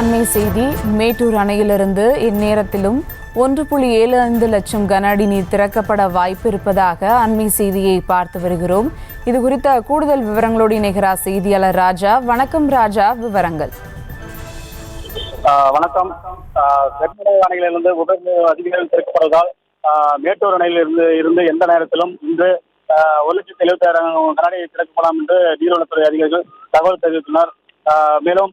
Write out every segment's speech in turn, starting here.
அண்மை செய்தி. மேட்டூர் அணையிலிருந்து இந்நேரத்திலும் 1.75 லட்சம் கன அடி நீர் திறக்கப்பட வாய்ப்பு இருப்பதாக அண்மை செய்தியை பார்த்து வருகிறோம். இது குறித்த கூடுதல் விவரங்களோடு இணைகிறார் செய்தியாளர் ராஜா. வணக்கம் ராஜா, விவரங்கள். வணக்கம். அணையிலிருந்து உடல் அதிகாரிகள் திறக்கப்படுவதால் மேட்டூர் அணையிலிருந்து எந்த நேரத்திலும் இன்று 1,76,000 கன அடி திறக்கப்படலாம் என்று நீர்வளத்துறை அதிகாரிகள் தகவல் தெரிவித்துள்ளனர். மேலும்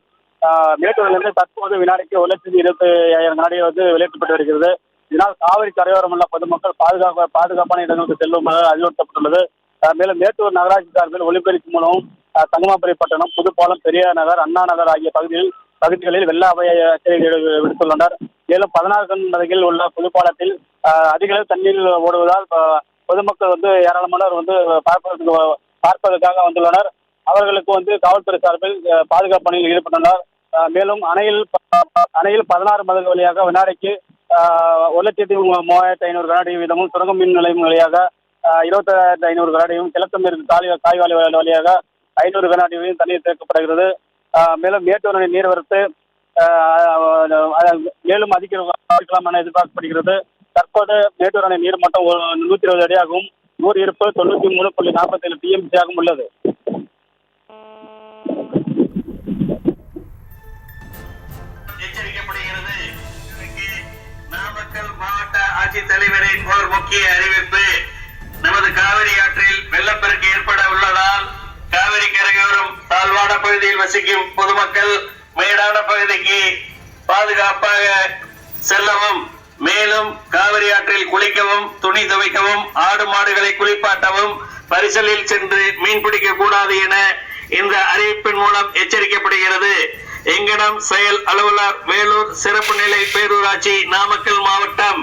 மேட்டூரிலிருந்து தற்போது வினாடிக்கு 1,25,000 கன அடி வெளியேற்றப்பட்டு வருகிறது. இதனால் காவிரி கரையோரம் உள்ள பொதுமக்கள் பாதுகாப்பான இடங்களுக்கு செல்லுமாறு அறிவுறுத்தப்பட்டுள்ளது. மேலும் மேட்டூர் நகராட்சி சார்பில் ஒலிபெருக்கி மூலமும் தங்கமாபுரி பட்டணம், புதுப்பாலம், பெரியார் நகர், அண்ணா நகர் ஆகிய பகுதிகளில் வெள்ள அபாய எச்சரிக்கைகள் விடுத்துள்ளனர். மேலும் 16 கண் அருகில் உள்ள புதுப்பாலத்தில் அதிக அளவு தண்ணீர் ஓடுவதால் பொதுமக்கள் ஏராளமானவர் பார்ப்பதற்காக வந்துள்ளனர். அவர்களுக்கு காவல்துறை சார்பில் பாதுகாப்பு பணியில் ஈடுபட்டுள்ளனர். மேலும் அணையில் 16 மதகு வழியாக வினாடிக்கு 1,03,500 கன அடி வீதமும், சுரங்க மின் நிலையம் வழியாக 27,500 கன அடியும், கிழக்கு மேற்கு காய்வாலை வழியாக 500 கன அடி வீதம் தண்ணீர் சேர்க்கப்படுகிறது. மேலும் மேட்டூர் அணை நீர்வரத்து மேலும் அதிகரிக்கலாம் என எதிர்பார்க்கப்படுகிறது. தற்போது மேட்டூர் அணை நீர் மட்டம் 120 அடியாகவும் நீர் இருப்பு 93.47 TMC ஆகவும் உள்ளது. எச்சரிக்கப்படுகிறது. நாமக்கல் மாவட்ட ஆட்சித்தலைவரின் ஒரு முக்கிய அறிவிப்பு. நமது காவிரி ஆற்றில் வெள்ளப்பெருக்கு ஏற்பட உள்ளதால் காவிரி கரையோரம் தாழ்வான பகுதியில் வசிக்கும் பொதுமக்கள் மேடான பகுதிக்கு பாதுகாப்பாக செல்லவும், மேலும் காவிரி ஆற்றில் குளிக்கவும், துணி துவைக்கவும், ஆடு மாடுகளை குளிப்பாட்டவும், பரிசலில் சென்று மீன் பிடிக்க கூடாது என இந்த அறிவிப்பின் மூலம் எச்சரிக்கப்படுகிறது. எங்கனம் செயல் அலுவலர், வேலூர் சிறப்பு நிலை பேரூராட்சி, நாமக்கல் மாவட்டம்.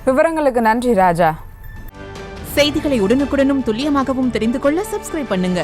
விவரங்களுக்கு நன்றி ராஜா. செய்திகளை உடனுக்குடனும் துல்லியமாகவும் தெரிந்து கொள்ள சப்ஸ்கிரைப் பண்ணுங்க.